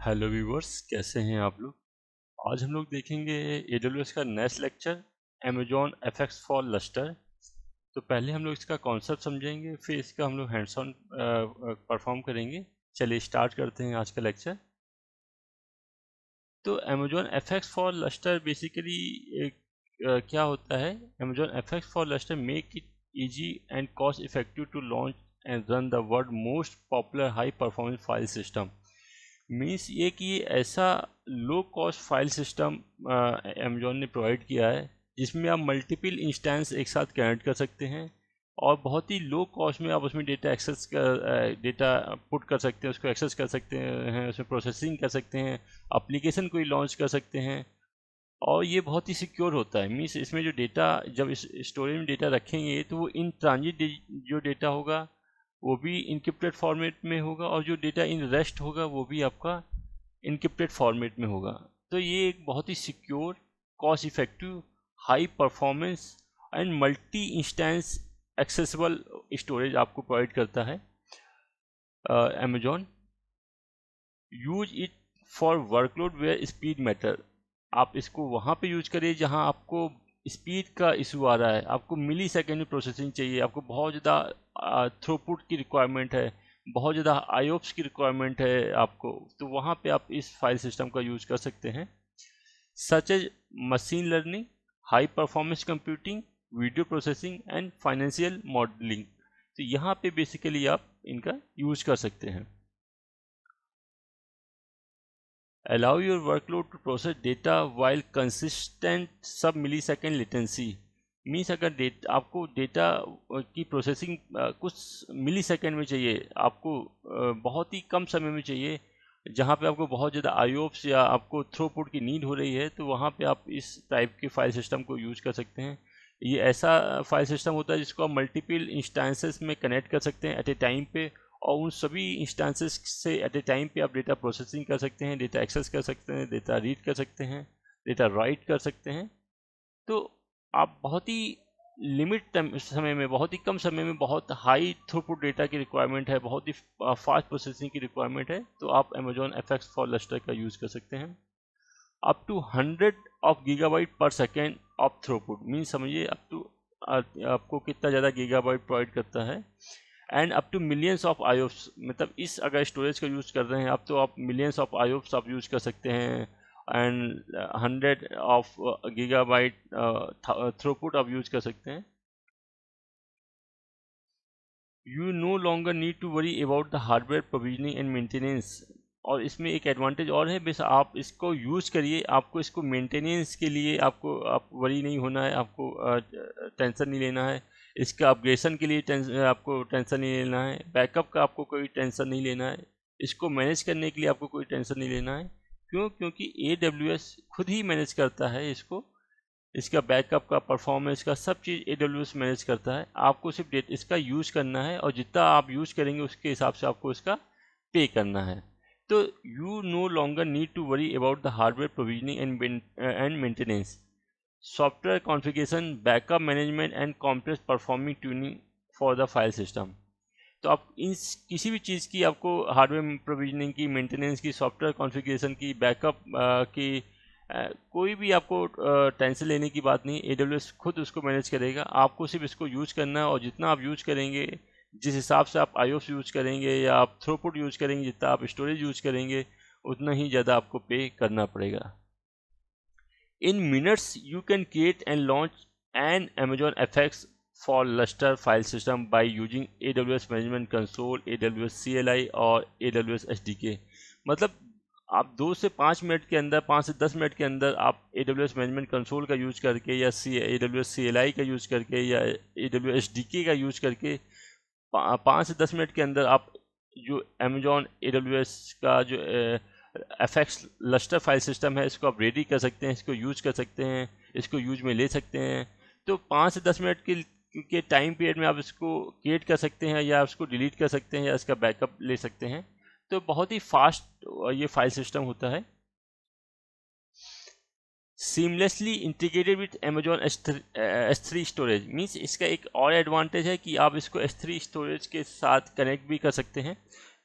Hello viewers, कैसे हैं आप लोग। आज हम लोग देखेंगे AWS का next lecture Amazon FX for Lustre. तो पहले हम लोग इसका कॉन्सेप्ट समझेंगे, फिर इसका हम लोग हैंड्स ऑन परफॉर्म करेंगे। चलिए स्टार्ट करते हैं आज का लेक्चर। तो Amazon FX for Lustre basically क्या होता है। Amazon FX for Lustre make it easy and cost effective to launch and run the world most popular high performance file system। Means ये कि ये ऐसा low cost file system Amazon ने provide किया है जिसमें आप मल्टीपल इंस्टेंस एक साथ कनेक्ट कर सकते हैं और बहुत ही लो कॉस्ट में आप उसमें डेटा पुट कर सकते हैं, उसको एक्सेस कर सकते हैं, उसमें प्रोसेसिंग कर सकते हैं, एप्लीकेशन कोई लॉन्च कर सकते हैं। और ये बहुत ही सिक्योर होता है। मीन्स इसमें जो डेटा जब इस स्टोरेज में डेटा रखेंगे तो वो इन ट्रांजिट जो डेटा होगा वो भी इनक्रिप्टेड फॉर्मेट में होगा और जो डेटा इन रेस्ट होगा वो भी आपका इनक्रिप्टेड फॉर्मेट में होगा। तो ये एक बहुत ही secure, cost effective, high performance and multi instance accessible storage आपको प्रोवाइड करता है Amazon. Use it for workload where speed matter. आप इसको वहाँ पे यूज करिए जहाँ आपको स्पीड का इशू आ रहा है, आपको मिली सेकेंड में प्रोसेसिंग चाहिए, आपको बहुत ज़्यादा थ्रूपुट की रिक्वायरमेंट है, बहुत ज़्यादा आईओप्स की रिक्वायरमेंट है आपको, तो वहाँ पे आप इस फाइल सिस्टम का यूज कर सकते हैं। Such as machine learning, high performance computing, video processing and financial modelling. तो यहाँ पे बेसिकली आप इनका यूज कर सकते हैं। allow your workload to process data while consistent sub millisecond latency। Means अगर आपको डेटा की प्रोसेसिंग कुछ मिली सेकेंड में चाहिए, आपको बहुत ही कम समय में चाहिए, जहाँ पे आपको बहुत ज़्यादा आईओप्स या आपको थ्रूपुट की नीड हो रही है, तो वहाँ पे आप इस टाइप के फाइल सिस्टम को यूज कर सकते हैं। ये ऐसा फाइल सिस्टम होता है जिसको आप मल्टीपल इंस्टेंसेस में कनेक्ट कर सकते हैं एट ए टाइम पे, और उन सभी इंस्टेंसेस से एट ए टाइम पे आप डेटा प्रोसेसिंग कर सकते हैं, डेटा एक्सेस कर सकते हैं, डेटा रीड कर सकते हैं, डेटा राइट कर सकते हैं। तो आप बहुत ही समय में, बहुत ही कम समय में बहुत हाई थ्रूपुट डेटा की रिक्वायरमेंट है, बहुत ही फास्ट प्रोसेसिंग की रिक्वायरमेंट है, तो आप Amazon FX फॉर लस्टर का यूज़ कर सकते हैं। Up to 100 of gigabyte per second of throughput. Mean समझिए अप टू आपको कितना ज़्यादा गीगाबाइट प्रोवाइड करता है। And up to millions of IOPS, मतलब इस अगर स्टोरेज का यूज़ कर रहे हैं आप, तो आप मिलियंस ऑफ आईओप्स आप यूज़ कर सकते हैं। एंड 100 ऑफ गीगाबाइट थ्रूपुट आप यूज़ कर सकते हैं। You no longer need to worry about the hardware provisioning and maintenance. और इसमें एक एडवांटेज और है, बस आप इसको यूज़ करिए, आपको इसको मेंटेनेंस के लिए आपको वरी नहीं होना है, आपको टेंशन नहीं लेना है। इसका अपग्रेडेशन के लिए आपको टेंशन नहीं लेना है, बैकअप का आपको कोई टेंशन नहीं लेना है, इसको मैनेज करने के लिए आपको कोई टेंशन नहीं लेना है। क्यों? क्योंकि AWS खुद ही मैनेज करता है इसको, इसका बैकअप का, परफॉर्मेंस का, सब चीज़ AWS मैनेज करता है। आपको सिर्फ इसका यूज़ करना है और जितना आप यूज़ करेंगे उसके हिसाब से आपको इसका पे करना है। तो you no longer need to worry about the hardware provisioning and maintenance, software configuration, backup management and complex performing tuning for the file system. तो आप इन किसी भी चीज़ की, आपको हार्डवेयर प्रोविजनिंग की, मेंटेनेंस की, सॉफ्टवेयर कॉन्फ़िगरेशन की, बैकअप की, कोई भी आपको टेंशन लेने की बात नहीं। AWS खुद उसको मैनेज करेगा, आपको सिर्फ इसको यूज़ करना है और जितना आप यूज़ करेंगे, जिस हिसाब से आप आईओएस यूज़ करेंगे या आप थ्रूपुट यूज़ करेंगे, जितना आप स्टोरेज यूज़ करेंगे, उतना ही ज़्यादा आपको पे करना पड़ेगा। इन minutes you can create and launch N Amazon FX for Lustre file system by using AWS Management Console, AWS CLI और AWS SDK। मतलब आप 2 से 5 मिनट के अंदर, 5 से 10 मिनट के अंदर आप AWS मैनेजमेंट कंसोल का यूज़ करके या AWS CLI का यूज़ करके या AWS SDK का यूज़ करके 5 से 10 मिनट के अंदर आप जो Amazon AWS का जो FX लस्टर फाइल सिस्टम है, इसको आप रेडी कर सकते हैं, इसको यूज कर सकते हैं, इसको यूज में ले सकते हैं। तो 5 से 10 मिनट के टाइम पीरियड में आप इसको क्रिएट कर सकते हैं या उसको डिलीट कर सकते हैं या इसका बैकअप ले सकते हैं। तो बहुत ही फास्ट ये फाइल सिस्टम होता है। Seamlessly integrated with Amazon S3 storage. Means इसका एक और एडवांटेज है कि आप इसको S3 स्टोरेज के साथ कनेक्ट भी कर सकते हैं।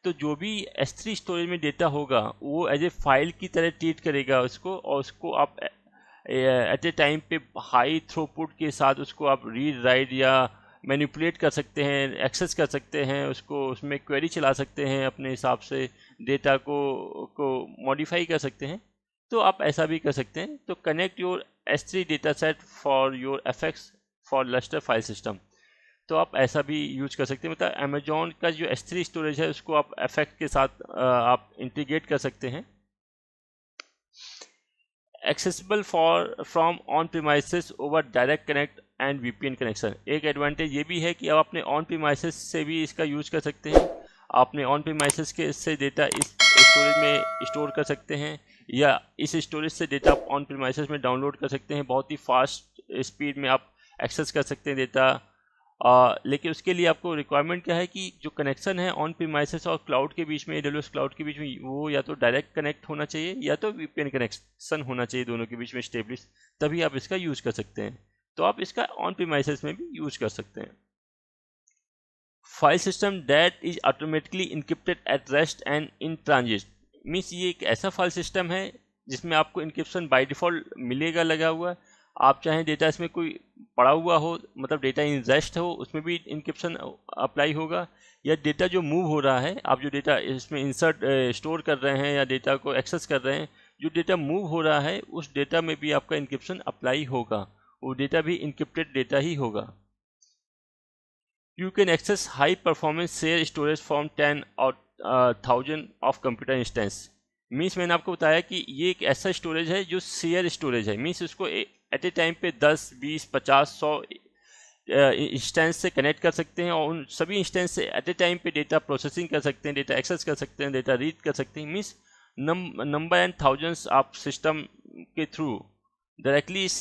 तो जो भी S3 स्टोरेज में डेटा होगा वो एज ए फाइल की तरह ट्रीट करेगा उसको, और उसको आप एट ए टाइम पे हाई थ्रूपुट के साथ उसको आप रीड राइट या मैनिपुलेट कर सकते हैं, एक्सेस कर सकते हैं उसको, उसमें क्वेरी चला सकते हैं, अपने हिसाब से डेटा को मॉडिफाई कर सकते हैं। तो आप ऐसा भी कर सकते हैं। तो connect your S3 data set for your FX for Lustre file system, तो आप ऐसा भी यूज कर सकते हैं। मतलब अमेजोन का जो S3 स्टोरेज है उसको आप FX के साथ आप इंटीग्रेट कर सकते हैं। Accessible for from on premises over direct connect and VPN connection. एक एडवांटेज ये भी है कि आप अपने ऑन प्रीमाइसेस से भी इसका यूज कर सकते हैं। आपने ऑन प्रीमाइसेस के से डेटा इस स्टोरेज में स्टोर कर सकते हैं, या इस स्टोरेज से डेटा आप ऑन प्रीमाइसेस में डाउनलोड कर सकते हैं। बहुत ही फास्ट स्पीड में आप एक्सेस कर सकते हैं डेटा। लेकिन उसके लिए आपको रिक्वायरमेंट क्या है कि जो कनेक्शन है ऑन प्रीमाइसेस और क्लाउड के बीच में, AWS क्लाउड के बीच में, वो या तो डायरेक्ट कनेक्ट होना चाहिए या तो VPN कनेक्शन होना चाहिए, दोनों के बीच में स्टेब्लिश, तभी आप इसका यूज कर सकते हैं। तो आप इसका ऑन प्रीमाइसेस में भी यूज कर सकते हैं। File system that is automatically encrypted at rest and in transit, means ये एक ऐसा फाइल सिस्टम है जिसमें आपको इनक्रिप्शन बाय डिफ़ॉल्ट मिलेगा लगा हुआ। आप चाहें डेटा इसमें कोई पड़ा हुआ हो, मतलब डेटा इन रेस्ट हो, उसमें भी इनक्रिप्शन अप्लाई होगा, या डेटा जो मूव हो रहा है, आप जो डेटा इसमें इंसर्ट स्टोर कर रहे हैं या डेटा को एक्सेस कर रहे हैं, जो डेटा मूव हो रहा है उस डेटा में भी आपका इनक्रिप्शन अप्लाई होगा, वो डेटा भी इनक्रिप्टेड डेटा ही होगा। You can access high performance share storage from 10 और 1000 ऑफ कंप्यूटर इंस्टेंस। मीन्स मैंने आपको बताया कि ये एक ऐसा स्टोरेज है जो शेयर स्टोरेज है, मीन्स उसको एट ए टाइम पे 10, 20, 50, 100 इंस्टेंस से कनेक्ट कर सकते हैं, और उन सभी इंस्टेंस से एट ए टाइम पे डेटा प्रोसेसिंग कर सकते हैं, डेटा एक्सेस कर सकते हैं, डेटा रीड कर सकते हैं। मीन्स नंबर एंड थाउजेंड्स आप सिस्टम के थ्रू डायरेक्टली इस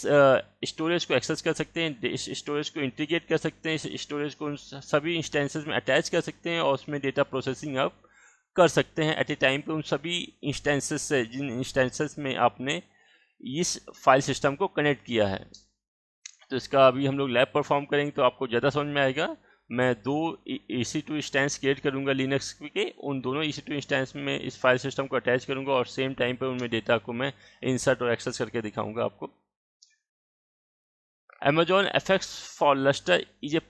स्टोरेज को एक्सेस कर सकते हैं, इस स्टोरेज को इंटीग्रेट कर सकते हैं, इस स्टोरेज को उन सभी इंस्टेंसेस में अटैच कर सकते हैं, और उसमें डेटा प्रोसेसिंग आप कर सकते हैं एट ए टाइम पे उन सभी इंस्टेंसेस से जिन इंस्टेंसेस में आपने इस फाइल सिस्टम को कनेक्ट किया है। तो इसका अभी हम लोग लैब परफॉर्म करेंगे तो आपको ज़्यादा समझ में आएगा। मैं 2 EC2 इंस्टेंस क्रिएट करूँगा लिनक्स के, उन दोनों EC2 इंस्टेंस में इस फाइल सिस्टम को अटैच करूँगा, और सेम टाइम पे उनमें डेटा को मैं इंसर्ट और एक्सेस करके दिखाऊंगा आपको। Amazon FX for Lustre is a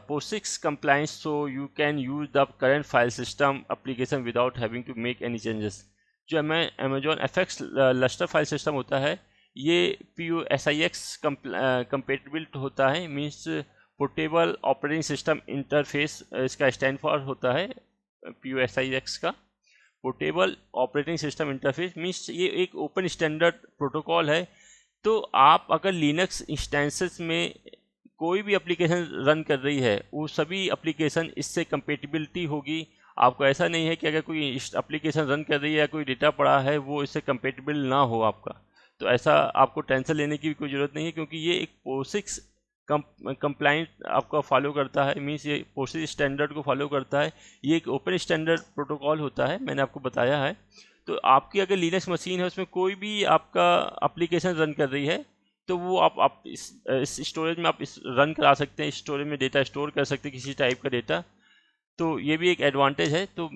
POSIX compliance, so you can use the current file system application without having to make any changes। जो Amazon FX Lustre file system होता है ये POSIX कंपेटिबल होता है, means portable operating system interface इसका stand for होता है। POSIX का portable operating system interface means ये एक ओपन स्टैंडर्ड प्रोटोकॉल है। तो आप अगर लिनक्स इंस्टेंसेस में कोई भी एप्लीकेशन रन कर रही है, वो सभी एप्लीकेशन इससे कंपेटिबिलिटी होगी। आपको ऐसा नहीं है कि अगर कोई एप्लीकेशन रन कर रही है या कोई डेटा पड़ा है वो इससे कंपेटिबल ना हो आपका, तो ऐसा आपको टेंशन लेने की भी कोई ज़रूरत नहीं है, क्योंकि ये एक POSIX कंप्लाइंट आपका फॉलो करता है, मीन्स ये POSIX स्टैंडर्ड को फॉलो करता है। ये एक ओपन स्टैंडर्ड प्रोटोकॉल होता है, मैंने आपको बताया है। तो आपकी अगर लिनक्स मशीन है उसमें कोई भी आपका एप्लीकेशन रन कर रही है, तो वो आप इस स्टोरेज में आप इस रन करा सकते हैं, इस स्टोरेज में डेटा स्टोर कर सकते हैं, किसी टाइप का डेटा। तो ये भी एक एडवांटेज है। तो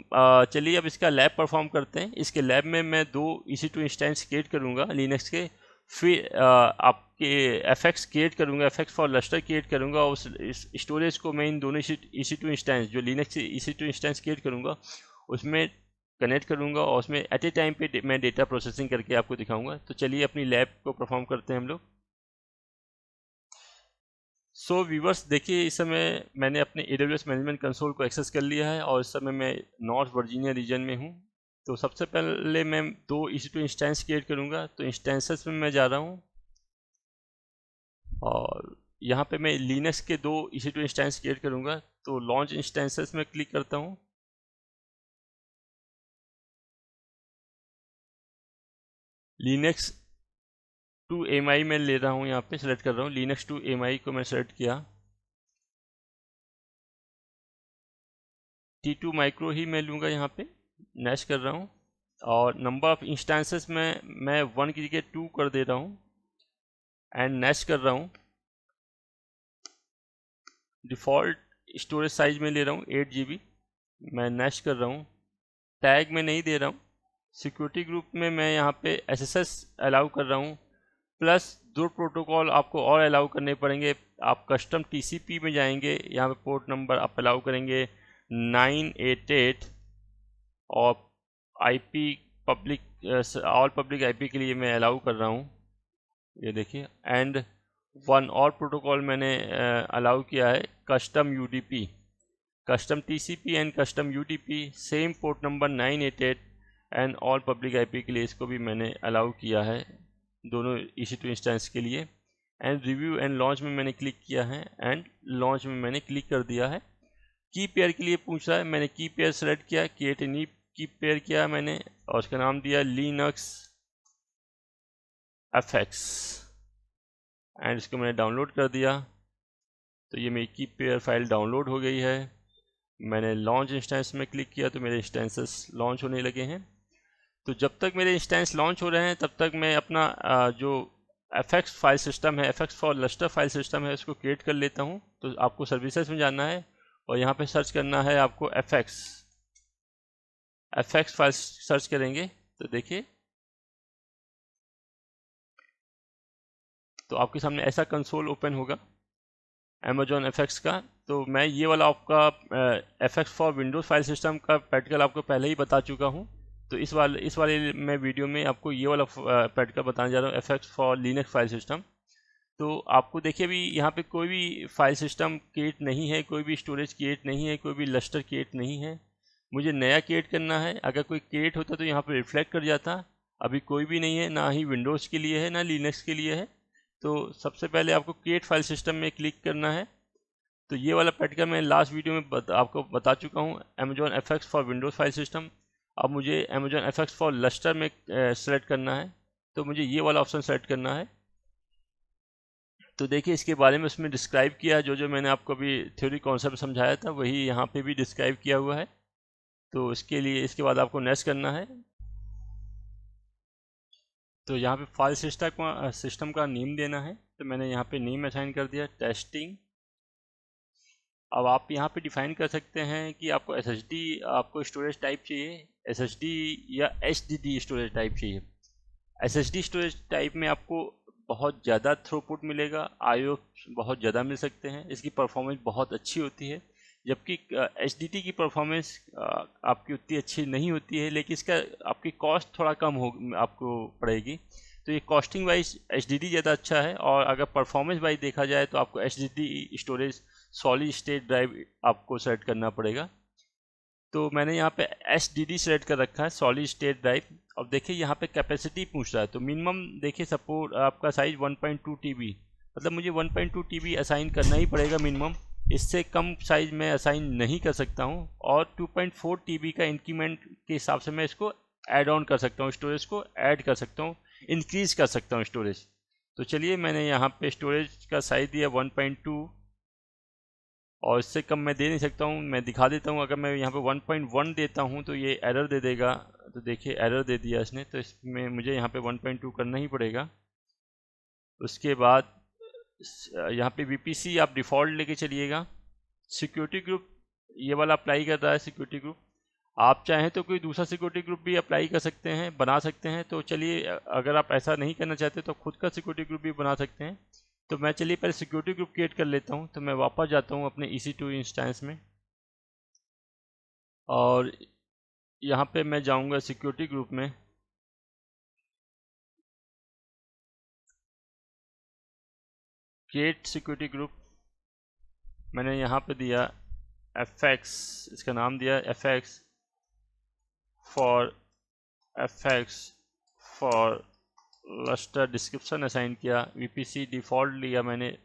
चलिए अब इसका लैब परफॉर्म करते हैं। इसके लैब में मैं 2 EC2 इंस्टेंस क्रिएट करूँगा लिनक्स के, फिर आपके FX क्रिएट करूँगा, FX फॉर लस्टर क्रिएट करूँगा। उस स्टोरेज को मैं इन दोनों EC2 इंस्टेंस जो लिनक्स EC2 इंस्टेंस क्रिएट करूँगा उसमें कनेक्ट करूँगा, और उसमें एट ए टाइम पे मैं डेटा प्रोसेसिंग करके आपको दिखाऊंगा। तो चलिए अपनी लैब को परफॉर्म करते हैं हम लोग। सो व्यूवर्स देखिए, इस समय मैंने अपने AWS मैनेजमेंट कंसोल को एक्सेस कर लिया है, और इस समय मैं नॉर्थ वर्जीनिया रीजन में हूँ। तो सबसे पहले मैं 2 EC2 इंस्टेंस क्रिएट करूँगा। तो इंस्टेंसेस में मैं जा रहा हूँ, और यहाँ पे मैं लिनक्स के 2 EC2 इंस्टेंस क्रिएट करूँगा। तो लॉन्च इंस्टेंसेस में क्लिक करता हूँ। लिनक्स 2 AMI में ले रहा हूँ, यहाँ पे सेलेक्ट कर रहा हूँ। लिनक्स 2 AMI को मैं सेलेक्ट किया। T2 माइक्रो ही मैं लूँगा, यहाँ पे नेक्स्ट कर रहा हूँ। और नंबर ऑफ इंस्टेंसेस में मैं 1 की जगह 2 कर दे रहा हूँ, एंड नेक्स्ट कर रहा हूँ। डिफ़ॉल्ट स्टोरेज साइज में ले रहा हूँ 8 GB, मैं नेक्स्ट कर रहा हूँ। टैग में नहीं दे रहा हूँ। सिक्योरिटी ग्रुप में मैं यहाँ पे SSS अलाउ कर रहा हूँ, प्लस 2 प्रोटोकॉल आपको और अलाउ करने पड़ेंगे। आप कस्टम TCP में जाएंगे, यहाँ पे पोर्ट नंबर आप अलाउ करेंगे 988 और IP public, all public IP के लिए मैं अलाउ कर रहा हूँ, ये देखिए। एंड 1 और प्रोटोकॉल मैंने अलाउ किया है custom UDP, custom TCP and custom UDP, same port number 988 and all public IP के लिए इसको भी मैंने अलाउ किया है, दोनों EC2 इंस्टेंस के लिए। एंड रिव्यू एंड लॉन्च में मैंने क्लिक किया है, एंड लॉन्च में मैंने क्लिक कर दिया है। की पेयर के लिए पूछ रहा है, मैंने की पेयर सेलेक्ट किया, क्रिएट ए न्यू की पेयर किया मैंने, और उसका नाम दिया लिनक्स FX, एंड इसको मैंने डाउनलोड कर दिया। तो ये मेरी की पेयर फाइल डाउनलोड हो गई है। मैंने लॉन्च इंस्टेंस में क्लिक किया तो मेरे इंस्टेंसेस लॉन्च होने लगे हैं। तो जब तक मेरे इंस्टेंस लॉन्च हो रहे हैं तब तक मैं अपना जो FX फाइल सिस्टम है, FX for Lustre file system है, उसको क्रिएट कर लेता हूँ। तो आपको सर्विसेज में जाना है और यहाँ पे सर्च करना है आपको FX फाइल सर्च करेंगे तो देखिए, तो आपके सामने ऐसा कंसोल ओपन होगा Amazon FX का। तो मैं ये वाला आपका FX for Windows file system का प्रैक्टिकल आपको पहले ही बता चुका हूँ। तो इस वाले मैं वीडियो में आपको ये वाला प्रैक्टिकल बताने जा रहा हूँ, FX for Linux file system. तो आपको देखिए अभी यहाँ पे कोई भी फाइल सिस्टम क्रिएट नहीं है, कोई भी स्टोरेज क्रिएट नहीं है, कोई भी लस्टर क्रिएट नहीं है। मुझे नया क्रिएट करना है। अगर कोई क्रिएट होता तो यहाँ पे रिफ्लेक्ट कर जाता। अभी कोई भी नहीं है, ना ही विंडोज़ के लिए है ना लिनक्स के लिए है। तो सबसे पहले आपको क्रिएट फाइल सिस्टम में क्लिक करना है। तो ये वाला प्रैक्टिकल मैं लास्ट वीडियो में आपको बता चुका हूँ, Amazon FX for Windows file system. अब मुझे Amazon FX फॉर लस्टर में सेलेक्ट करना है, तो मुझे ये वाला ऑप्शन सेलेक्ट करना है। तो देखिए इसके बारे में उसमें डिस्क्राइब किया है, जो मैंने आपको अभी थ्योरी कॉन्सेप्ट समझाया था वही यहाँ पे भी डिस्क्राइब किया हुआ है। तो इसके लिए इसके बाद आपको नेक्स्ट करना है। तो यहाँ पे फाइल सिस्टम का नेम देना है। तो मैंने यहाँ पे नेम असाइन कर दिया टेस्टिंग। अब आप यहाँ पे डिफाइन कर सकते हैं कि आपको SSD आपको स्टोरेज टाइप चाहिए, SSD या HDD स्टोरेज टाइप चाहिए। SSD स्टोरेज टाइप में आपको बहुत ज़्यादा थ्रूपुट मिलेगा, IO बहुत ज़्यादा मिल सकते हैं, इसकी परफॉर्मेंस बहुत अच्छी होती है। जबकि HDD की परफॉर्मेंस आपकी उतनी अच्छी नहीं होती है, लेकिन इसका आपकी कॉस्ट थोड़ा कम हो आपको पड़ेगी। तो ये कॉस्टिंग वाइज HDD ज़्यादा अच्छा है, और अगर परफॉर्मेंस वाइज देखा जाए तो आपको HDD storage solid state drive आपको सेलेक्ट करना पड़ेगा। तो मैंने यहाँ पे SSD सेलेक्ट कर रखा है, सॉलिड स्टेट ड्राइव। अब देखिए यहाँ पे कैपेसिटी पूछ रहा है, तो मिनिमम देखिए सपोर्ट आपका साइज 1.2 TB, मतलब मुझे 1.2 TB असाइन करना ही पड़ेगा मिनिमम। इससे कम साइज मैं असाइन नहीं कर सकता हूँ, और 2.4 TB का इंक्रीमेंट के हिसाब से मैं इसको ऐड ऑन कर सकता हूँ, स्टोरेज को ऐड कर सकता हूँ, इंक्रीज कर सकता हूँ स्टोरेज। तो चलिए मैंने यहाँ पे स्टोरेज का साइज दिया 1.2, और इससे कम मैं दे नहीं सकता हूँ। मैं दिखा देता हूँ, अगर मैं यहाँ पे 1.1 देता हूँ तो ये एरर दे देगा। तो देखिए एरर दे दिया इसने, तो इसमें मुझे यहाँ पे 1.2 करना ही पड़ेगा। उसके बाद यहाँ पे VPC आप डिफ़ॉल्ट लेके चलिएगा। सिक्योरिटी ग्रुप ये वाला अप्लाई कर रहा है सिक्योरिटी ग्रुप। आप चाहें तो कोई दूसरा सिक्योरिटी ग्रुप भी अप्लाई कर सकते हैं, बना सकते हैं। तो चलिए अगर आप ऐसा नहीं करना चाहते तो खुद का सिक्योरिटी ग्रुप भी बना सकते हैं। तो मैं चलिए पहले सिक्योरिटी ग्रुप क्रिएट कर लेता हूँ। तो मैं वापस जाता हूँ अपने EC2 इंस्टेंस में, और यहाँ पे मैं जाऊँगा सिक्योरिटी ग्रुप में। क्रिएट सिक्योरिटी ग्रुप मैंने यहाँ पे दिया FX, इसका नाम दिया FX for Lustre. Description assign किया, VPC डिफ़ॉल्ट लिया मैंने।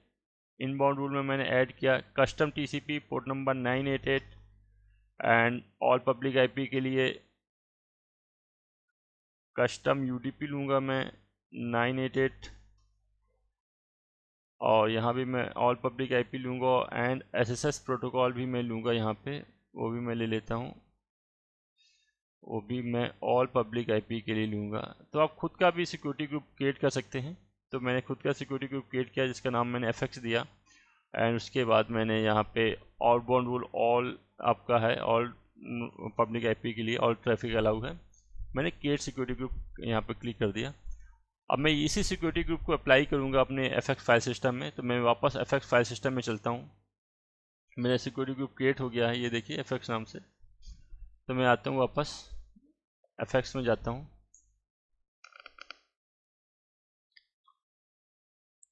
इनबाउंड रूल में मैंने ऐड किया custom TCP port number 988 and all public IP के लिए कस्टम UDP लूँगा मैं 988, और यहाँ भी मैं ऑल पब्लिक IP लूँगा, एंड SSS प्रोटोकॉल भी मैं लूँगा यहाँ पे, वो भी मैं ले लेता हूँ, वो भी मैं ऑल पब्लिक IP के लिए लूँगा। तो आप खुद का भी सिक्योरिटी ग्रुप क्रिएट कर सकते हैं। तो मैंने खुद का सिक्योरिटी ग्रुप क्रिएट किया जिसका नाम मैंने FX दिया, एंड उसके बाद मैंने यहाँ पे आउटबाउंड रूल ऑल आपका है, ऑल पब्लिक आईपी के लिए और ट्रैफिक अलाउ है। मैंने क्रिएट सिक्योरिटी ग्रुप यहाँ पे क्लिक कर दिया। अब मैं इसी सिक्योरिटी ग्रुप को अप्लाई करूँगा अपने एफएक्स फाइल सिस्टम में। तो मैं वापस एफएक्स फाइल सिस्टम में चलता हूँ। मेरा सिक्योरिटी ग्रुप क्रिएट हो गया है, ये देखिए एफएक्स नाम से। तो मैं आता हूँ वापस एफएक्स में जाता हूँ,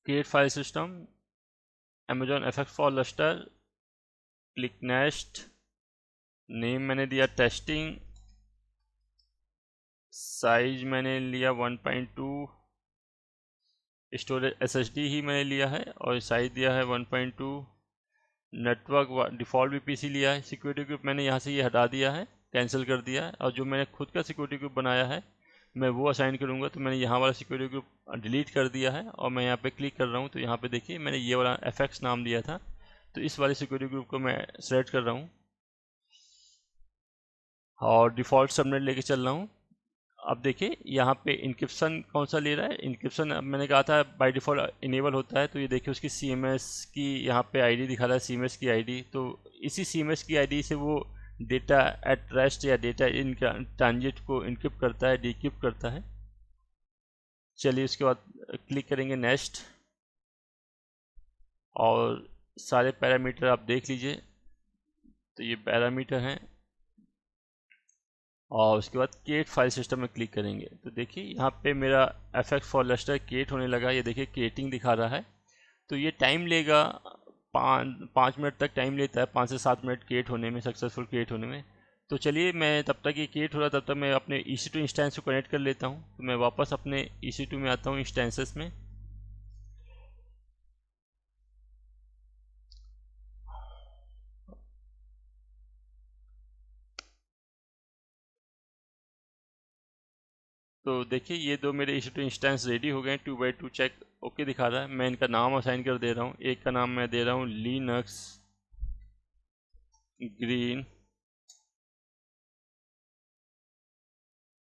create file system, Amazon FX for Lustre, click next, name मैंने दिया टेस्टिंग, साइज मैंने लिया 1.2, स्टोरेज एसएसडी ही मैंने लिया है और साइज दिया है 1.2, नेटवर्क डिफ़ॉल्ट वीपीसी लिया है। सिक्योरिटी ग्रुप मैंने यहाँ से ये हटा दिया है, कैंसिल कर दिया है, और जो मैंने खुद का सिक्योरिटी ग्रुप बनाया है मैं वो असाइन करूँगा। तो मैंने यहाँ वाला सिक्योरिटी ग्रुप डिलीट कर दिया है और मैं यहाँ पे क्लिक कर रहा हूँ। तो यहाँ पे देखिए मैंने ये वाला एफएक्स नाम दिया था, तो इस वाले सिक्योरिटी ग्रुप को मैं सेलेक्ट कर रहा हूँ और डिफ़ॉल्ट सबनेट लेके चल रहा हूँ। अब देखिए यहाँ पे इनक्रिप्शन कौन सा ले रहा है। इनक्रिप्शन मैंने कहा था बाय डिफ़ॉल्ट इनेबल होता है। तो ये देखिए उसकी सीएमएस की यहाँ पे आईडी दिखा रहा है, सीएमएस की आईडी। तो इसी सीएमएस की आईडी से वो डेटा एट रेस्ट या डेटा इन ट्रांजिट को इनक्रिप्ट करता है, डिक्रिप्ट करता है। चलिए उसके बाद क्लिक करेंगे नेक्स्ट, और सारे पैरामीटर आप देख लीजिए। तो ये पैरामीटर हैं, और उसके बाद क्रिएट फाइल सिस्टम में क्लिक करेंगे। तो देखिए यहाँ पे मेरा एफएक्स फॉर लस्टर क्रिएट होने लगा। ये देखिए क्रिएटिंग दिखा रहा है। तो ये टाइम लेगा, 5 मिनट तक टाइम लेता है, 5 से 7 मिनट क्रिएट होने में, सक्सेसफुल क्रिएट होने में। तो चलिए मैं तब तक ये क्रिएट हो रहा, तब तक मैं अपने EC2 इंस्टेंस को कनेक्ट कर लेता हूँ। तो मैं वापस अपने EC2 में आता हूँ, इंस्टेंसेस में। तो देखिए ये दो मेरे EC2 इंस्टेंस रेडी हो गए, 2x2 चेक ओके दिखा रहा है। मैं इनका नाम असाइन कर दे रहा हूँ। एक का नाम मैं दे रहा हूँ लिनक्स ग्रीन,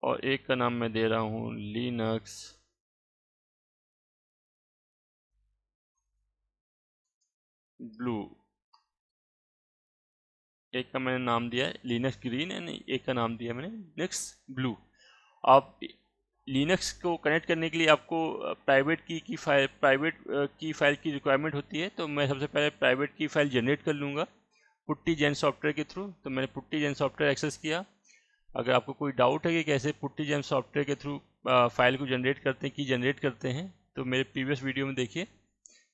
और एक का नाम मैं दे रहा हूँ लिनक्स ब्लू। एक का मैंने नाम दिया है लिनक्स ग्रीन एंड एक का नाम दिया मैंने लिनक्स ब्लू। आप लिनक्स को कनेक्ट करने के लिए आपको प्राइवेट की फाइल की रिक्वायरमेंट होती है। तो मैं सबसे पहले प्राइवेट की फाइल जनरेट कर लूँगा पुट्टी जेन सॉफ्टवेयर के थ्रू। तो मैंने पुट्टी जेन सॉफ्टवेयर एक्सेस किया। अगर आपको कोई डाउट है कि कैसे पुट्टी जेन सॉफ्टवेयर के थ्रू फाइल को जनरेट करते हैं, तो मेरे प्रीवियस वीडियो में देखिए,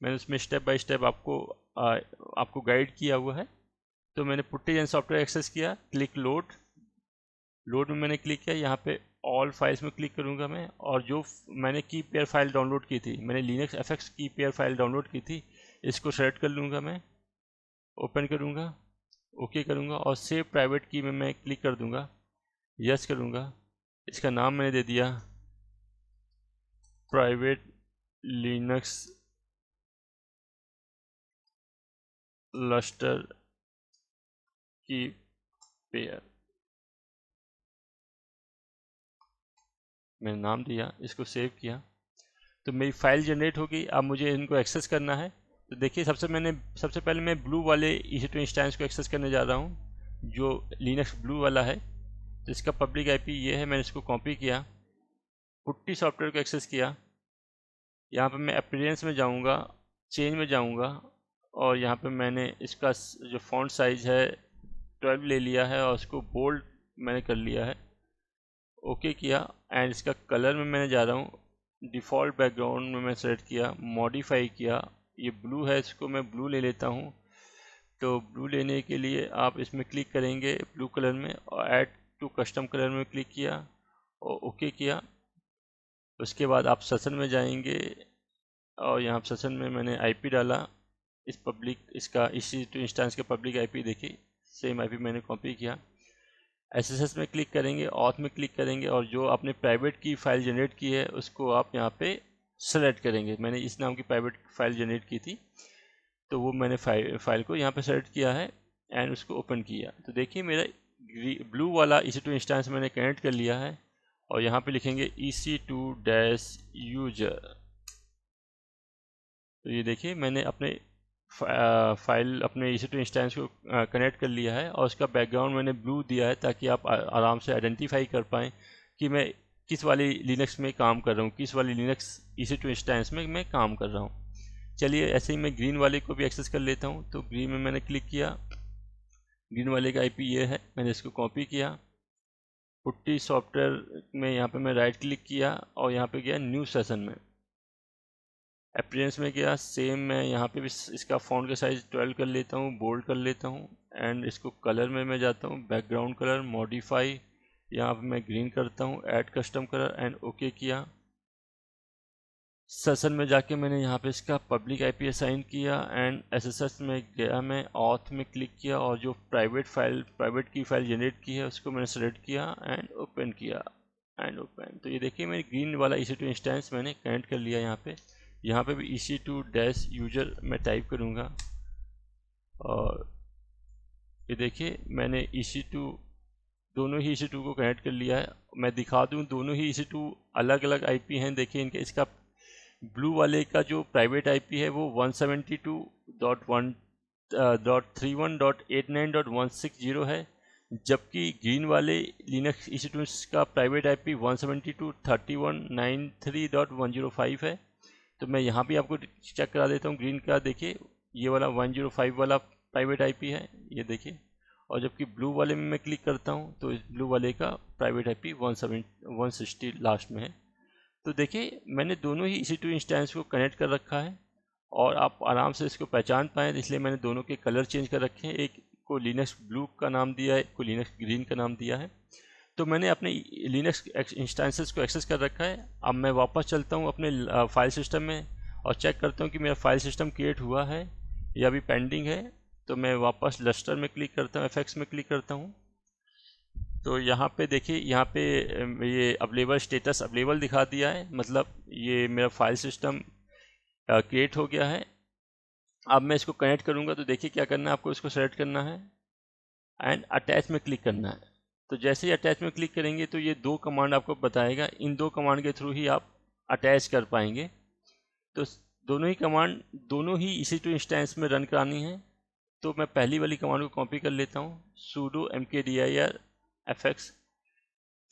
मैंने उसमें स्टेप बाय स्टेप आपको गाइड किया हुआ है। तो मैंने पुट्टी जेन सॉफ्टवेयर एक्सेस किया, क्लिक लोड में मैंने क्लिक किया। यहाँ पे ऑल फाइल्स में क्लिक करूँगा मैं, और जो मैंने की पेयर फाइल डाउनलोड की थी, मैंने लिनक्स एफएक्स की पेयर फाइल डाउनलोड की थी, इसको सेलेक्ट कर लूँगा मैं, ओपन करूँगा, ओके करूँगा, और सेव प्राइवेट की में मैं क्लिक कर दूँगा, यस करूँगा। इसका नाम मैंने दे दिया प्राइवेट लिनक्स लस्टर की पेयर, मैंने नाम दिया, इसको सेव किया। तो मेरी फाइल जनरेट हो गई। अब मुझे इनको एक्सेस करना है। तो देखिए सबसे पहले मैं ब्लू वाले EC2 इंस्टेंस को एक्सेस करने जा रहा हूँ, जो लिनक्स ब्लू वाला है। तो इसका पब्लिक आईपी ये है, मैंने इसको कॉपी किया, पुट्टी सॉफ्टवेयर को एक्सेस किया। यहाँ पे मैं अपीयरेंस में जाऊँगा, चेंज में जाऊँगा, और यहाँ पे मैंने इसका जो फॉन्ट साइज है 12 ले लिया है, और उसको बोल्ड मैंने कर लिया है, ओके किया। एंड इसका कलर में मैंने जा रहा हूँ, डिफ़ॉल्ट बैकग्राउंड में मैं सेलेक्ट किया, मॉडिफाई किया। ये ब्लू है, इसको मैं ब्लू ले लेता हूँ। तो ब्लू लेने के लिए आप इसमें क्लिक करेंगे ब्लू कलर में, और ऐड टू कस्टम कलर में क्लिक किया और ओके किया। उसके बाद आप सेशन में जाएंगे, और यहाँ सेशन में मैंने आईपी डाला, इसका EC2 इंस्टेंस का पब्लिक आईपी देखिए, सेम आईपी मैंने कॉपी किया। SSH में क्लिक करेंगे, ऑथ में क्लिक करेंगे, और जो आपने प्राइवेट की फाइल जनरेट की है उसको आप यहाँ पे सेलेक्ट करेंगे। मैंने इस नाम की प्राइवेट फाइल जनरेट की थी, तो वो मैंने फाइल को यहाँ पे सेलेक्ट किया है एंड उसको ओपन किया। तो देखिए मेरा ब्लू वाला EC2 इंस्टेंस मैंने कनेक्ट कर लिया है, और यहाँ पे लिखेंगे EC2-user। तो ये देखिए मैंने अपने फाइल अपने EC2 इंस्टेंस को कनेक्ट कर लिया है और उसका बैकग्राउंड मैंने ब्लू दिया है ताकि आप आराम से आइडेंटिफाई कर पाएँ कि मैं किस वाली लिनक्स में काम कर रहा हूँ, किस वाली लिनक्स EC2 इंस्टेंस में मैं काम कर रहा हूँ। चलिए ऐसे ही मैं ग्रीन वाले को भी एक्सेस कर लेता हूँ। तो ग्रीन में मैंने क्लिक किया, ग्रीन वाले का IP ये है, मैंने इसको कॉपी किया, पुट्टी सॉफ्टवेयर में यहाँ पे मैं राइट क्लिक किया और यहाँ पे गया न्यू सेशन में, अपीयरेंस में गया, सेम मैं यहाँ पे भी इसका फ़ॉन्ट का साइज़ 12 कर लेता हूँ, बोल्ड कर लेता हूँ एंड इसको कलर में मैं जाता हूँ, बैकग्राउंड कलर मॉडिफाई, यहाँ पे मैं ग्रीन करता हूँ, add custom colour and okay किया। सेशन में जाके मैंने यहाँ पे इसका पब्लिक IP असाइन किया एंड SSH में गया, मैं ऑथ में क्लिक किया और जो प्राइवेट की फाइल जनरेट की है उसको मैंने सेलेक्ट किया एंड ओपन किया एंड ओपन। तो ये देखिए मेरी ग्रीन वाला EC2 इंस्टेंस मैंने कनेक्ट कर लिया। यहाँ पे भी EC2-यूजर मैं टाइप करूँगा और ये देखिए मैंने दोनों ही EC2 को कनेक्ट कर लिया है। मैं दिखा दूँ, दोनों ही EC2 अलग अलग IP हैं। देखिए इनके, इसका ब्लू वाले का जो प्राइवेट IP है वो 172.1.31.89.160 है, जबकि ग्रीन वाले लिनक्स EC2 का प्राइवेट IP 172.31.93.105 है। तो मैं यहाँ भी आपको चेक करा देता हूँ ग्रीन का। देखिए ये वाला 105 वाला प्राइवेट IP है, ये देखिए, और जबकि ब्लू वाले में मैं क्लिक करता हूँ तो इस ब्लू वाले का प्राइवेट IP 160 लास्ट में है। तो देखिए मैंने दोनों ही EC2 इंस्टेंस को कनेक्ट कर रखा है और आप आराम से इसको पहचान पाएँ, इसलिए मैंने दोनों के कलर चेंज कर रखे हैं। एक को लिनक्स ब्लू का नाम दिया है, एक को लिनक्स ग्रीन का नाम दिया है। तो मैंने अपने लिनक्स इंस्टेंसेस को एक्सेस कर रखा है। अब मैं वापस चलता हूँ अपने फाइल सिस्टम में और चेक करता हूँ कि मेरा फाइल सिस्टम क्रिएट हुआ है या अभी पेंडिंग है। तो मैं वापस लस्टर में क्लिक करता हूँ, FX में क्लिक करता हूँ। तो यहाँ पे देखिए, यहाँ पे ये अवेलेबल स्टेटस अवेलेबल दिखा दिया है, मतलब ये मेरा फाइल सिस्टम क्रिएट हो गया है। अब मैं इसको कनेक्ट करूँगा तो देखिए क्या करना है, आपको इसको सेलेक्ट करना है एंड अटैच में क्लिक करना है। तो जैसे ही अटैच में क्लिक करेंगे तो ये दो कमांड आपको बताएगा, इन दो कमांड के थ्रू ही आप अटैच कर पाएंगे। तो दोनों ही कमांड दोनों ही EC2 इंस्टेंस में रन करानी है। तो मैं पहली वाली कमांड को कॉपी कर लेता हूँ, sudo mkdir fx।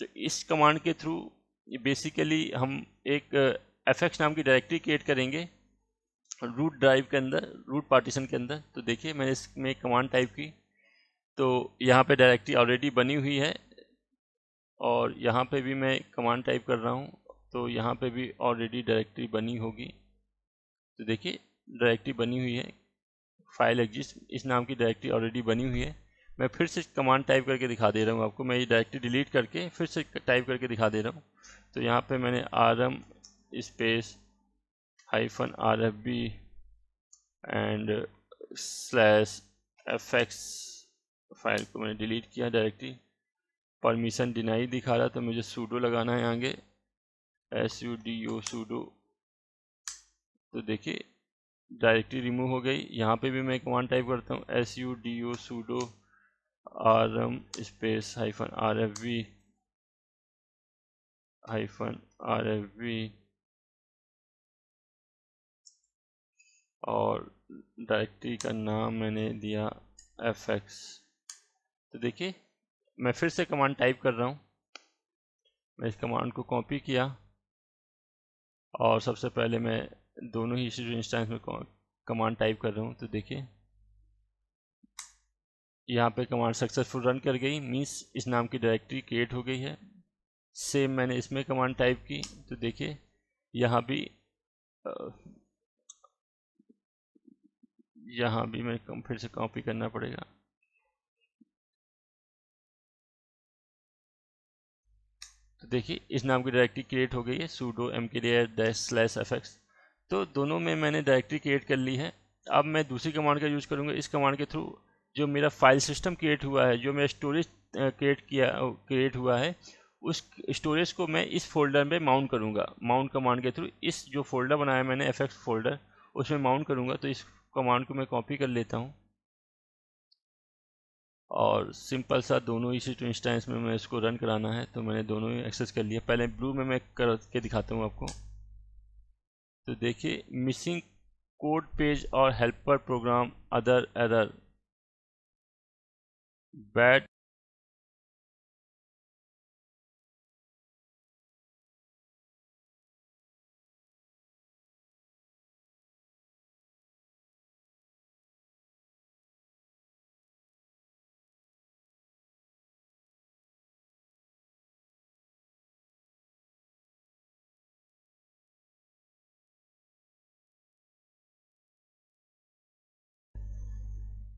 तो इस कमांड के थ्रू बेसिकली हम एक fx नाम की डायरेक्टरी क्रिएट करेंगे रूट ड्राइव के अंदर, रूट पार्टीशन के अंदर। तो देखिए मैंने इसमें कमांड टाइप की तो यहाँ पे डायरेक्टरी ऑलरेडी बनी हुई है और यहाँ पे भी मैं कमांड टाइप कर रहा हूँ तो यहाँ पे भी ऑलरेडी डायरेक्टरी बनी होगी। तो देखिए डायरेक्टरी बनी हुई है, फाइल एग्जिस्ट इस नाम की डायरेक्टरी ऑलरेडी बनी हुई है। मैं फिर से कमांड टाइप करके दिखा दे रहा हूँ आपको, मैं ये डायरेक्टरी डिलीट करके फिर से टाइप करके दिखा दे रहा हूँ। तो यहाँ पे मैंने rm space -rfb and /fx file को मैंने डिलीट किया डायरेक्टरी। परमिशन डिनाई दिखा रहा तो मुझे सूडो लगाना है आगे, sudo सूडो। तो देखिए डायरेक्टरी रिमूव हो गई। यहाँ पे भी मैं कमांड टाइप करता हूँ sudo pseudo rm space -rfb और डायरेक्टरी का नाम मैंने दिया fx। तो देखिए मैं फिर से कमांड टाइप कर रहा हूँ, मैं इस कमांड को कॉपी किया और सबसे पहले मैं दोनों ही EC2 इंस्टेंस में कमांड टाइप कर रहा हूँ। तो देखिए यहाँ पे कमांड सक्सेसफुल रन कर गई, मीन्स इस नाम की डायरेक्टरी क्रिएट हो गई है। सेम मैंने इसमें कमांड टाइप की तो देखिए यहाँ भी मैं फिर से कॉपी करना पड़ेगा। तो देखिए इस नाम की डायरेक्टरी क्रिएट हो गई है, sudo mkdir-/fx। तो दोनों में मैंने डायरेक्टरी क्रिएट कर ली है। अब मैं दूसरी कमांड का यूज़ करूँगा। इस कमांड के थ्रू जो मेरा फाइल सिस्टम क्रिएट हुआ है, जो मेरा स्टोरेज क्रिएट हुआ है, उस स्टोरेज को मैं इस फोल्डर में माउंट करूँगा। माउंट कमांड के थ्रू इस जो फोल्डर बनाया मैंने fx फोल्डर, उसमें माउंट करूँगा। तो इस कमांड को मैं कॉपी कर लेता हूँ और सिंपल सा दोनों EC2 इंस्टेंस में मैं इसको रन कराना है तो मैंने दोनों ही एक्सेस कर लिया। पहले ब्लू में मैं करके दिखाता हूँ आपको। तो देखिए मिसिंग कोड पेज और helper program other error bad.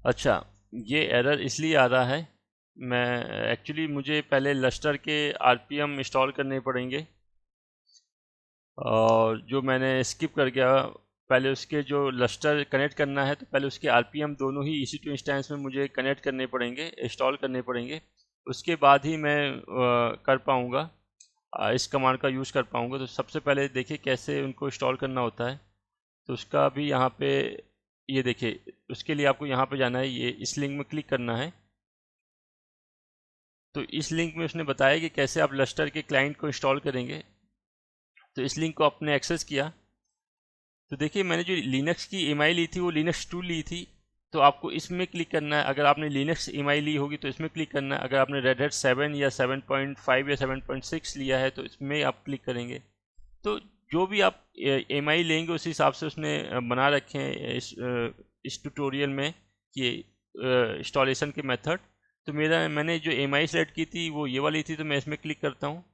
अच्छा, ये एरर इसलिए आ रहा है, मैं एक्चुअली मुझे पहले लस्टर के आरपीएम इंस्टॉल करने पड़ेंगे, और जो मैंने स्किप कर गया, पहले उसके जो लस्टर कनेक्ट करना है तो पहले उसके आरपीएम दोनों ही EC2 इंस्टेंस में मुझे कनेक्ट करने पड़ेंगे, इंस्टॉल करने पड़ेंगे। उसके बाद ही मैं कर पाऊँगा, इस कमांड का यूज़ कर पाऊँगा। तो सबसे पहले देखिए कैसे उनको इंस्टॉल करना होता है। तो उसका भी यहाँ पे ये देखिए, उसके लिए आपको यहाँ पे जाना है, ये इस लिंक में क्लिक करना है। तो इस लिंक में उसने बताया कि कैसे आप लस्टर के क्लाइंट को इंस्टॉल करेंगे। तो इस लिंक को आपने एक्सेस किया तो देखिए मैंने जो लिनक्स की EMI ली थी वो लिनक्स 2 ली थी, तो आपको इसमें क्लिक करना है। अगर आपने लिनक्स EMI ली होगी तो इसमें क्लिक करना है। अगर आपने रेड हैट 7 या 7.5 या 7.6 लिया है तो इसमें आप क्लिक करेंगे। तो जो भी आप EMI लेंगे उस हिसाब से उसने बना रखे हैं इस ट्यूटोरियल में कि इंस्टॉलेशन के मेथड। तो मैंने जो EMI सेलेक्ट की थी वो ये वाली थी, तो मैं इसमें क्लिक करता हूँ।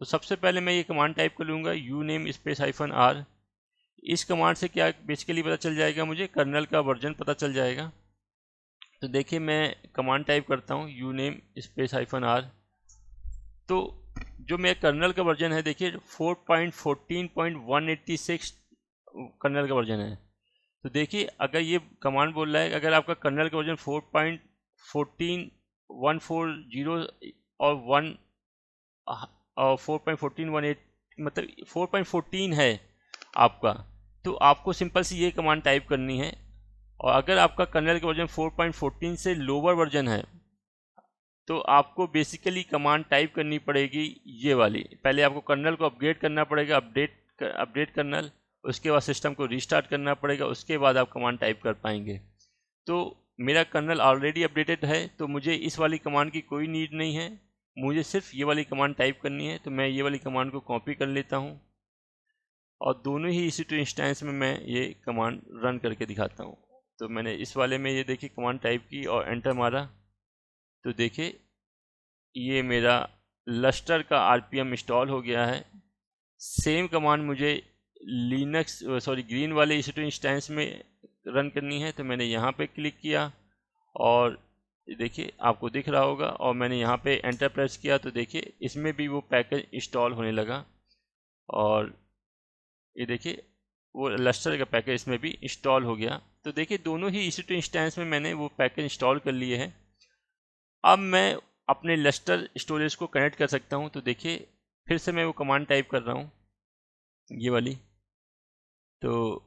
तो सबसे पहले मैं ये कमांड टाइप कर लूँगा, uname -r। इस कमांड से क्या बेसिकली पता चल जाएगा, मुझे कर्नल का वर्जन पता चल जाएगा। तो देखिए मैं कमांड टाइप करता हूँ uname -r। तो जो मेरा कर्नल का वर्जन है देखिए 4.14.186 कर्नल का वर्जन है। तो देखिए अगर ये कमांड बोल रहा है अगर आपका कर्नल का वर्जन 4.14.140 और 4.1418 मतलब 4.14 है आपका, तो आपको सिंपल सी ये कमांड टाइप करनी है। और अगर आपका कर्नल का वर्जन 4.14 से लोअर वर्जन है तो आपको बेसिकली कमांड टाइप करनी पड़ेगी ये वाली। पहले आपको कर्नल को अपग्रेड करना पड़ेगा, अपडेट कर्नल, उसके बाद सिस्टम को रीस्टार्ट करना पड़ेगा, उसके बाद आप कमांड टाइप कर पाएंगे। तो मेरा कर्नल ऑलरेडी अपडेटेड है तो मुझे इस वाली कमांड की कोई नीड नहीं है, मुझे सिर्फ ये वाली कमांड टाइप करनी है। तो मैं ये वाली कमांड को कॉपी कर लेता हूँ और दोनों ही EC2 इंस्टेंस में मैं ये कमांड रन करके दिखाता हूँ। तो मैंने इस वाले में ये देखिए कमांड टाइप की और एंटर मारा, तो देखिए ये मेरा लस्टर का आरपीएम इंस्टॉल हो गया है। सेम कमांड मुझे ग्रीन वाले EC2 इंस्टेंस में रन करनी है। तो मैंने यहाँ पे क्लिक किया और देखिए आपको दिख रहा होगा, और मैंने यहाँ पे एंटर प्रेस किया तो देखिए इसमें भी वो पैकेज इंस्टॉल होने लगा। और ये देखिए वो लस्टर का पैकेज इसमें भी इंस्टॉल हो गया। तो देखिए दोनों ही EC2 इंस्टेंस में मैंने वो पैकेज इंस्टॉल कर लिए हैं। अब मैं अपने लस्टर स्टोरेज को कनेक्ट कर सकता हूं। तो देखिए फिर से मैं वो कमांड टाइप कर रहा हूं, ये वाली। तो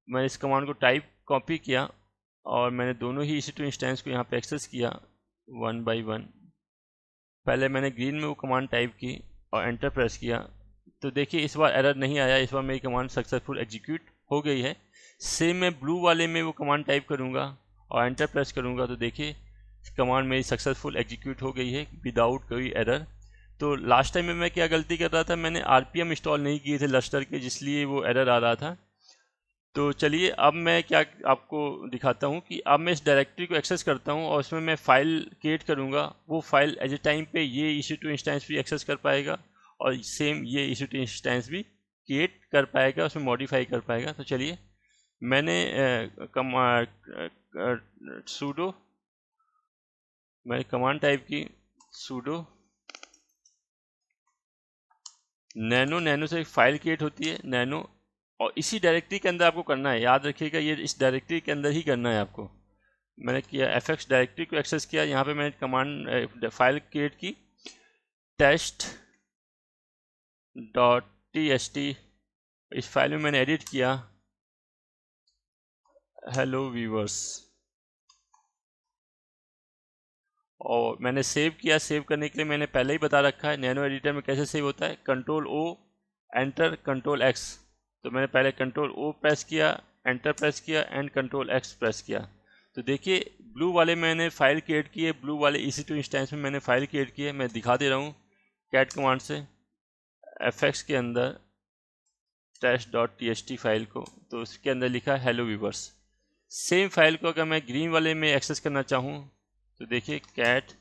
मैं इस कमांड को कॉपी किया और मैंने दोनों ही EC2 इंस्टेंस को यहाँ पे एक्सेस किया 1 बाय 1। पहले मैंने ग्रीन में वो कमांड टाइप की और एंटर प्रेस किया। तो देखिए इस बार एरर नहीं आया, इस बार मेरी कमांड सक्सेसफुल एग्जीक्यूट हो गई है। सेम मैं ब्लू वाले में वो कमांड टाइप करूँगा और एंटर प्रेस करूँगा, तो देखिए कमांड मेरी सक्सेसफुल एग्जीक्यूट हो गई है विदाउट कोई एरर। तो लास्ट टाइम में मैं क्या गलती कर रहा था, मैंने आरपीएम इंस्टॉल नहीं किए थे लस्टर के, जिसलिए वो एरर आ रहा था। तो चलिए अब मैं क्या आपको दिखाता हूँ कि अब मैं इस डायरेक्टरी को एक्सेस करता हूँ और उसमें मैं फ़ाइल क्रिएट करूँगा। वो फाइल एज ए टाइम पे ये EC2 इंस्टेंस भी एक्सेस कर पाएगा और सेम ये EC2 इंस्टेंस भी क्रिएट कर पाएगा, उसमें मॉडिफाई कर पाएगा। तो चलिए मैंने कमांड टाइप की sudo नैनो से एक फाइल क्रिएट होती है नैनो, और इसी डायरेक्टरी के अंदर आपको करना है। याद रखिएगा ये इस डायरेक्टरी के अंदर ही करना है आपको। मैंने किया fx डायरेक्टरी को एक्सेस किया, यहाँ पे मैंने कमांड फाइल क्रिएट की test.txt। इस फाइल में मैंने एडिट किया हेलो व्यूवर्स, और मैंने सेव किया। सेव करने के लिए मैंने पहले ही बता रखा है नैनो एडिटर में कैसे सेव होता है, Ctrl O enter Ctrl X। तो मैंने पहले Ctrl O प्रेस किया, एंटर प्रेस किया एंड कंट्रोल एक्स प्रेस किया। तो देखिए ब्लू वाले मैंने फाइल क्रिएट की है, ब्लू वाले EC2 इंस्टेंस में मैंने फाइल क्रिएट की है। मैं दिखा दे रहा हूँ कैट कमांड से fx के अंदर test.txt फाइल को, तो उसके अंदर लिखा है हेलो व्यूवर्स। सेम फाइल को अगर मैं ग्रीन वाले में एक्सेस करना चाहूँ तो देखिए कैट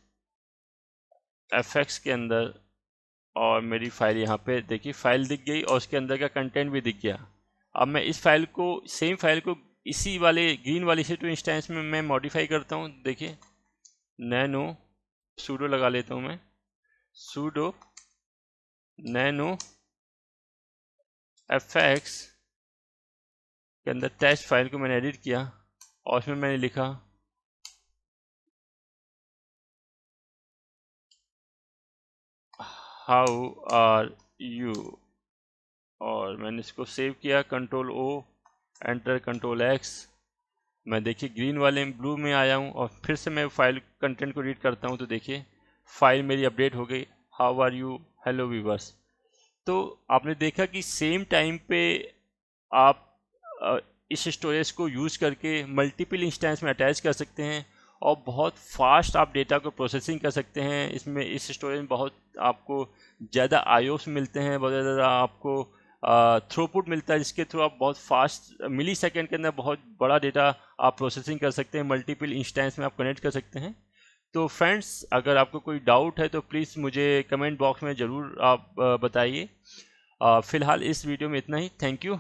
fx के अंदर, और मेरी फाइल यहाँ पे देखिए फाइल दिख गई और उसके अंदर का कंटेंट भी दिख गया। अब मैं इस फाइल को, सेम फाइल को इसी वाले ग्रीन वाले EC2 इंस्टेंस में मैं मॉडिफाई करता हूँ। देखिए नैनो सूडो लगा लेता हूँ मैं, सूडो नैनो fx के अंदर टेस्ट फाइल को मैंने एडिट किया और उसमें मैंने लिखा हाउ आर यू, और मैंने इसको सेव किया, control O enter, control X। मैं देखिए ग्रीन वाले ब्लू में आया हूँ और फिर से मैं फाइल कंटेंट को रीड करता हूँ तो देखिए फाइल मेरी अपडेट हो गई, how are you hello viewers. तो आपने देखा कि सेम टाइम पे आप इस स्टोरेज को यूज़ करके मल्टीपल इंस्टेंस में अटैच कर सकते हैं और बहुत फास्ट आप डेटा को प्रोसेसिंग कर सकते हैं। इसमें इस स्टोरेज में बहुत आपको ज़्यादा आईओस मिलते हैं, बहुत ज़्यादा आपको थ्रूपुट मिलता है, जिसके थ्रू आप बहुत फास्ट मिली सेकेंड के अंदर बहुत बड़ा डेटा आप प्रोसेसिंग कर सकते हैं, मल्टीपल इंस्टेंस में आप कनेक्ट कर सकते हैं। तो फ्रेंड्स अगर आपको कोई डाउट है तो प्लीज़ मुझे कमेंट बॉक्स में ज़रूर आप बताइए। फ़िलहाल इस वीडियो में इतना ही। Thank you.